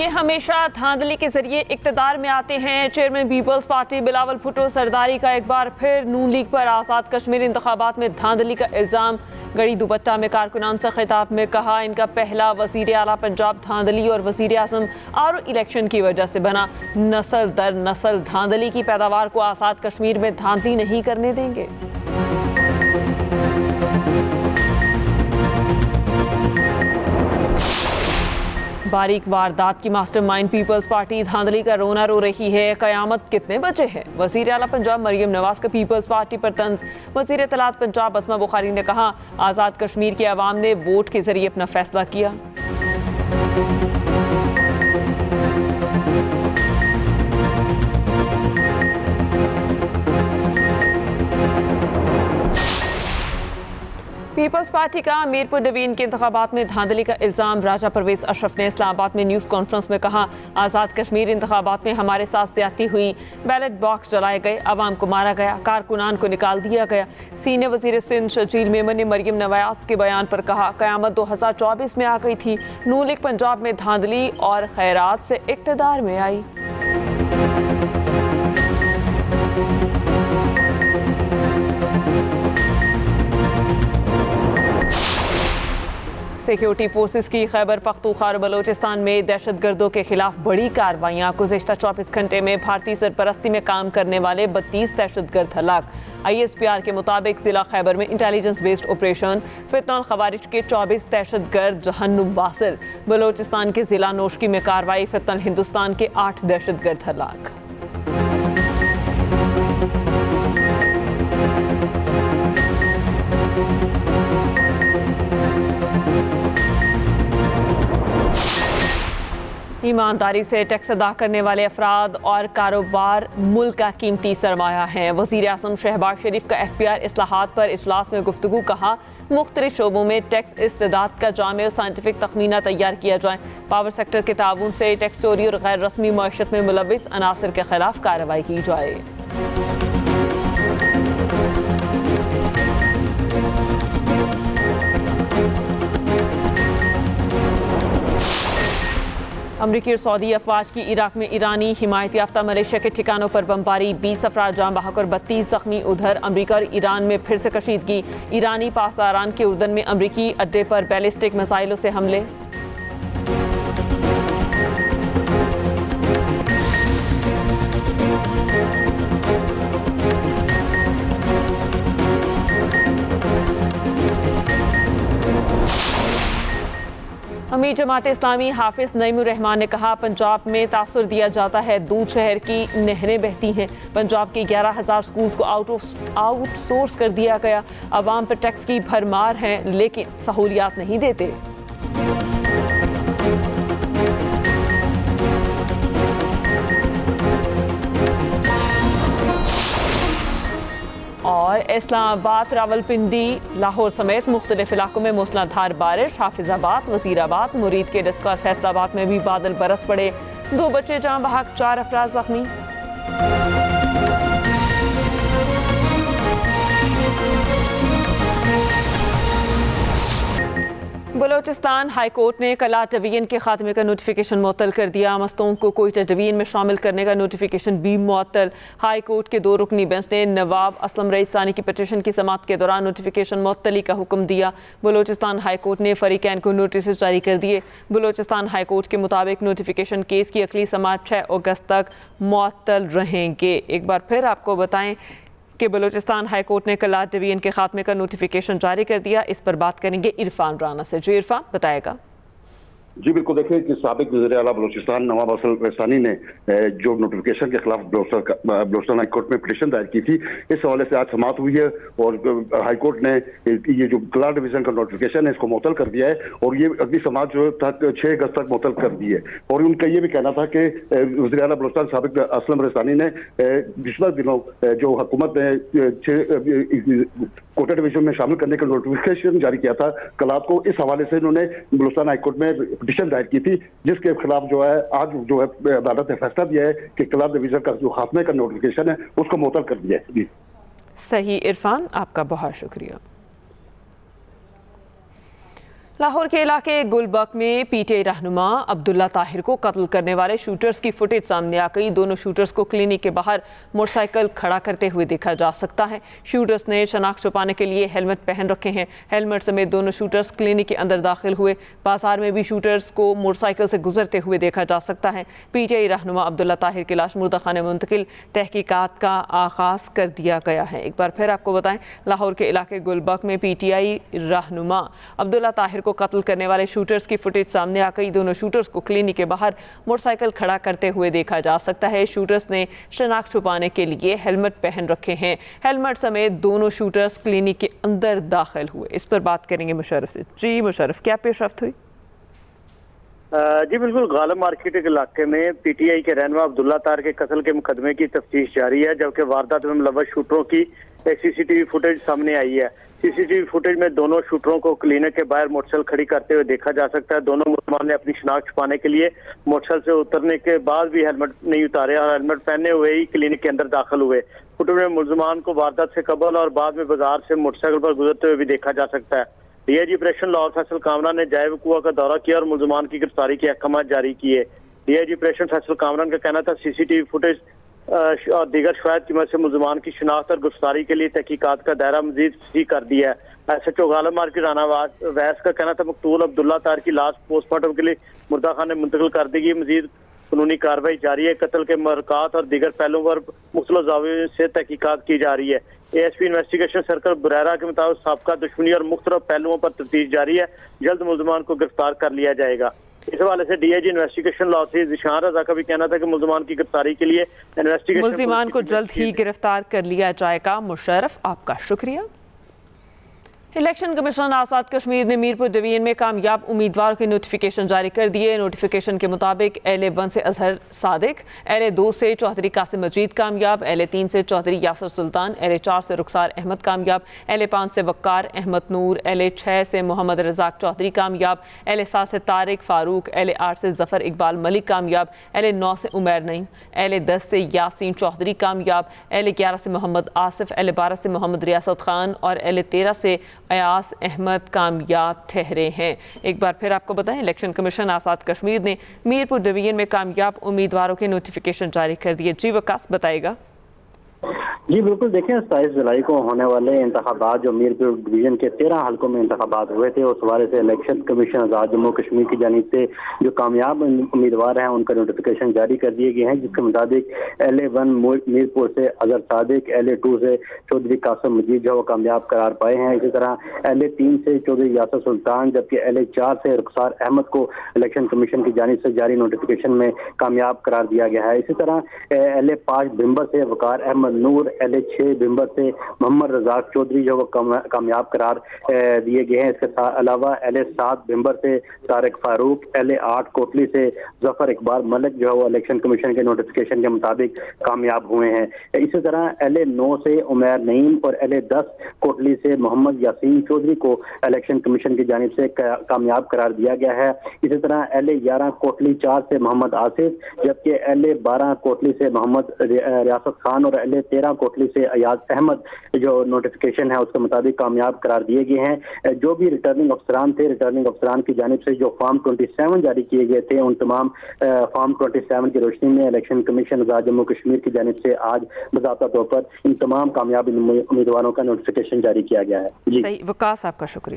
ये हमेशा धांधली के जरिए इक्तदार में आते हैं। चेयरमैन पीपल्स पार्टी बिलावल भुट्टो सरदारी का एक बार फिर नून लीग पर आज़ाद कश्मीर इंतखाबात में धांधली का इल्ज़ाम। गड़ी दुपट्टा में कारकुनान से खिताब में कहा, इनका पहला वज़ीर आला पंजाब धांधली और वज़ीर आज़म आर इलेक्शन की वजह से बना। नस्ल दर नस्ल धांधली की पैदावार को आज़ाद कश्मीर में धांधली नहीं करने देंगे। बारीक वारदात की मास्टरमाइंड पीपल्स पार्टी धांधली का रोना रो रही है। कयामत कितने बचे हैं? वज़ीर आला पंजाब मरियम नवाज का पीपल्स पार्टी पर तंज। वज़ीर इत्तलात पंजाब अस्मा बुखारी ने कहा, आज़ाद कश्मीर के अवाम ने वोट के जरिए अपना फैसला किया। पीपल्स पार्टी का मीरपुर डिवीजन के इंतखाबात में धांधली का इल्ज़ाम। राजा परवेज अशरफ ने इस्लामाबाद में न्यूज़ कॉन्फ्रेंस में कहा, आज़ाद कश्मीर इंतखाबात में हमारे साथ ज़्यादती हुई, बैलेट बॉक्स जलाए गए, अवाम को मारा गया, कारकुनान को निकाल दिया गया। सीनियर वज़ीर सिंध शजील मेमन ने मरियम नवाज के बयान पर कहा, क़यामत 2024 में आ गई थी। नून लीग पंजाब में धांधली और खैरात से इक़्तिदार में आई। सिक्योरिटी फोर्सेस की खैबर पख्तूनख्वा और बलोचिस्तान में दहशतगर्दों के खिलाफ बड़ी कार्रवाइयाँ। गुज़िश्ता 24 घंटे में भारतीय सरपरस्ती में काम करने वाले 32 दहशतगर्द हलाक। ISPR के मुताबिक जिला खैबर में इंटेलिजेंस बेस्ड ऑपरेशन फितनल खवारिज के 24 दहशतगर्द जहन्नुम वासिल। बलोचिस्तान के जिला नोशकी में कार्रवाई, फितनल हिंदुस्तान के 8 दहशतगर्द हलाक। ईमानदारी से टैक्स अदा करने वाले अफराद और कारोबार मुल्क का कीमती सरमाया है। वज़ीर आज़म शहबाज शरीफ का FPR इस्लाहात पर इजलास में गुफ्तगू। कहा, मुख्तलिफ शोबों में टैक्स इस्तेदाद का जामे और साइंटिफिक तखमीना तैयार किया जाए। पावर सेक्टर के ताउन से टैक्स चोरी और गैर रस्मी मईशत में मुलविस अनासर के खिलाफ कार्रवाई की जाए। अमरीकी और सऊदी अफवाज की इराक में ईरानी हिमायत याफ्ता मलेशिया के ठिकानों पर बमबारी, 20 अफराद जाँ बहक और 32 जख्मी। उधर अमरीका और ईरान में फिर से कशीदगी। ईरानी पासारान के उर्दन में अमरीकी अड्डे पर बैलिस्टिक मिसाइलों से हमले। अमीर जमात इस्लामी हाफिज नईमुर रहमान ने कहा, पंजाब में तासुर दिया जाता है, दूध शहर की नहरें बहती हैं। पंजाब के 11,000 स्कूल्स को आउटसोर्स कर दिया गया। अवाम पर टैक्स की भरमार है लेकिन सहूलियात नहीं देते। और इस्लामाबाद, रावलपिंडी, लाहौर समेत मुख्तलिफ इलाकों में मूसलाधार बारिश। हाफिजाबाद, वजीराबाद, मुरीद के डिस्क और फैसलाबाद में भी बादल बरस पड़े। 2 बच्चे जाँ बहक, 4 अफराद जख्मी। बलोचिस्तान हाई कोर्ट ने कलाट डिवीजन के खात्मे का नोटिफिकेशन मुअत्तल कर दिया। मस्तूम को कोयटा डिवीजन में शामिल करने का नोटिफिकेशन भी मुअत्तल। हाई कोर्ट के 2 रुकनी बेंच ने नवाब असलम रईस सानी की पिटीशन की समाअत के दौरान नोटिफिकेशन मुअत्तली का हुक्म दिया। बलोचिस्तान हाई कोर्ट ने फरीकैन को नोटिस जारी कर दिए। बलोचिस्तान हाई कोर्ट के मुताबिक नोटिफिकेशन केस की अगली समाअत 6 अगस्त तक मुअत्तल रहेंगे। एक बार फिर आपको बताएं कि बलूचिस्तान हाई कोर्ट ने कलाट डिवीजन के खात्मे का नोटिफिकेशन जारी कर दिया। इस पर बात करेंगे इरफान राना से। जी इरफान, बताएगा। जी बिल्कुल, देखिए कि साबिक वज़ीर आला बलूचिस्तान नवाब असलम रईस सानी ने जो नोटिफिकेशन के खिलाफ बलूचिस्तान हाई कोर्ट में पिटीशन दायर की थी, इस हवाले से आज समाअत हुई है और हाई कोर्ट ने ये जो कलाट डिवीजन का नोटिफिकेशन है इसको मुअत्तल कर दिया है और ये अगली समाअत जो तक 6 अगस्त तक मुअत्तल कर दी है। और उनका ये भी कहना था कि वज़ीर आला बलूचिस्तान साबिक असलम रईस सानी ने पिछले दिनों जो हुकूमत ने कोटा डिवीजन में शामिल करने का नोटिफिकेशन जारी किया था कलात को, इस हवाले से इन्होंने बलूचिस्तान हाई कोर्ट में पिटीशन दायर की थी, जिसके खिलाफ जो है आज जो है अदालत ने फैसला दिया है कि कलात डिवीजन का जो खात्मे का नोटिफिकेशन है उसको मुअत्तल कर दिया है। सही इरफान, आपका बहुत शुक्रिया। लाहौर के इलाके गुलबर्ग में पीटीआई रहनुमा अब्दुल्ला ताहिर को कत्ल करने वाले शूटर्स की फुटेज सामने आ गई। दोनों शूटर्स को क्लिनिक के बाहर मोटरसाइकिल खड़ा करते हुए देखा जा सकता है। शूटर्स ने शनाख्त छुपाने के लिए हेलमेट पहन रखे हैं। हेलमेट समेत दोनों शूटर्स क्लिनिक के अंदर दाखिल हुए। बाजार में भी शूटर्स को मोटरसाइकिल से गुजरते हुए देखा जा सकता है। पीटीआई रहनुमा अब्दुल्ला ताहिर की लाश मुर्दाखाने में मुंतकिल, तहकीकात का आगाज कर दिया गया है। एक बार फिर आपको बताएं, लाहौर के इलाके गुलबर्ग में पीटीआई रहनुमा अब्दुल्ला ताहिर को कत्ल करने वाले शूटर्स की फुटेज सामने आ गई। दोनों शूटर्स को क्लिनिक के बाहर मोटरसाइकिल खड़ा करते हुए देखा जा सकता है। शूटर्स ने शनाख्त छुपाने के लिए हेलमेट पहन रखे हैं। हेलमेट समेत दोनों शूटर्स क्लिनिक के अंदर दाखिल हुए। इस पर बात करेंगे मुशर्रफ से। जी मुशर्रफ, क्या पेशरफ्त हुई? जी बिल्कुल, गालिब मार्केट के इलाके में पीटीआई के रहनुमा अब्दुल्ला ताहिर के कत्ल के मुकदमे की तफ्तीश जारी है, जबकि वारदात में मुलव्वस शूटरों की एक सीसीटीवी फुटेज सामने आई है। सीसीटीवी फुटेज में दोनों शूटरों को क्लिनिक के बाहर मोटरसाइकिल खड़ी करते हुए देखा जा सकता है। दोनों मुसलमान ने अपनी शनाख्त छुपाने के लिए मोटरसाइकिल से उतरने के बाद भी हेलमेट नहीं उतारे और हेलमेट पहने हुए ही क्लिनिक के अंदर दाखिल हुए। फुटेज में मुसलमान को वारदात से कबल और बाद में बाजार से मोटरसाइकिल पर गुजरते हुए भी देखा जा सकता है। डीआईजी ऑपरेशन लाहौर फैसल कामरान ने जाए वकुआ का दौरा किया और मुलजमान की गिरफ्तारी के अहकाम जारी किए। डीआईजी ऑपरेशन फैसल कामरान का कहना था सीसीटीवी फुटेज और दीगर शवाहिद की मदद से मुलजमान की शिनाख्त और गिरफ्तारी के लिए तहकीकात का दायरा मजीद वसी कर दिया है। SHO गालिब मार्केट राना वैस का कहना था मकतूल अब्दुल्ला ताहिर की लाश पोस्टमार्टम के लिए मुर्दाखाने मुंतकिल कर दी गई। मजीद कानूनी कार्रवाई जारी है। कत्ल के मरकात और दीगर पहलुओं पर मुख्तलिफ ज़ावियों से तहकीकात की जा रही है। ASP इन्वेस्टिगेशन सर्कल बुरेरा के मुताबिक साबका दुश्मनी और मुख्तलिफ पहलुओं पर तफ्तीश जारी है। जल्द मुलजमान को गिरफ्तार कर लिया जाएगा। इस हवाले से डीआईजी इन्वेस्टिगेशन लाहौर से जिशान रजा का भी कहना था कि मुलजमान की गिरफ्तारी के लिए इन्वेस्टिगेशन मुलजिमान को जल्द ही गिरफ्तार कर लिया जाएगा। मुशर्रफ, आपका शुक्रिया। इलेक्शन कमीशन आज़ाद कश्मीर ने मीरपुर डिवीजन में कामयाब उम्मीदवारों के नोटिफिकेशन जारी कर दिए। नोटिफिकेशन के मुताबिक LA1 से अजहर सादिक, LA2 से चौधरी कासिम मजीद कामयाब, LA3 से चौधरी यासर सुल्तान, LA4 से रुखसार अहमद कामयाब, LA5 से वक्कार अहमद नूर, LA6 से मोहम्मद रज़ाक चौधरी कामयाब, LA7 से तारिक फारूक, LA8 से जफ़र इकबाल मलिक कामयाब, LA9 से उमैर नईम, LA10 से यासीन चौधरी कामयाब, LA11 से मोहम्मद आसिफ, LA12 से मोहम्मद रियासत खान और LA13 से अयास अहमद कामयाब ठहरे हैं। एक बार फिर आपको बताएं, इलेक्शन कमीशन आज़ाद कश्मीर ने मीरपुर डिवीजन में कामयाब उम्मीदवारों के नोटिफिकेशन जारी कर दिए। जी वकास, बताएगा। जी बिल्कुल, देखें 27 जुलाई को होने वाले इंतखाबात जो मीरपुर डिवीजन के 13 हल्कों में इंतखाबात हुए थे, उस हवाले से इलेक्शन कमीशन आज़ाद जम्मू कश्मीर की जानिब से जो कामयाब उम्मीदवार हैं उनका नोटिफिकेशन जारी कर दिए गए हैं, जिसके मुताबिक LA1 मीरपुर से अजहर सादिक, LA2 से चौधरी कासिम मजीद जो कामयाब करार पाए हैं। इसी तरह LA3 से चौधरी यासर सुल्तान, जबकि LA4 से रुखसार अहमद को इलेक्शन कमीशन की जानिब से जारी नोटिफिकेशन में कामयाब करार दिया गया है। इसी तरह LA5 भिम्बर से वकार अहमद नूर, LA6 भिम्बर से मोहम्मद रज़ाक चौधरी जो कामयाब करार दिए गए हैं। इसके अलावा LA7 भिम्बर से तारिक फारूक, LA8 कोटली से जफ़र इकबाल मलिक जो है वो इलेक्शन कमीशन के नोटिफिकेशन के मुताबिक कामयाब हुए हैं। इसी तरह LA9 से उमैर नईम और LA10 कोटली से मोहम्मद यासीन चौधरी को इलेक्शन कमीशन की जानिब से कामयाब करार दिया गया है। इसी तरह LA11 कोटली 4 से मोहम्मद आसिफ, जबकि LA12 कोटली से मोहम्मद रियासत खान और LA13 कोटली से अयाज अहमद जो नोटिफिकेशन है उसके मुताबिक कामयाब करार दिए गए हैं। जो भी रिटर्निंग अफसरान थे, रिटर्निंग अफसरान की जानिब से जो फॉर्म 27 जारी किए गए थे, उन तमाम फॉर्म 27 की रोशनी में इलेक्शन कमीशन आज़ाद जम्मू कश्मीर की जानिब से आज बाज़ाब्ता तौर पर इन तमाम कामयाब उम्मीदवारों का नोटिफिकेशन जारी किया गया है। सही वकास, आपका शुक्रिया।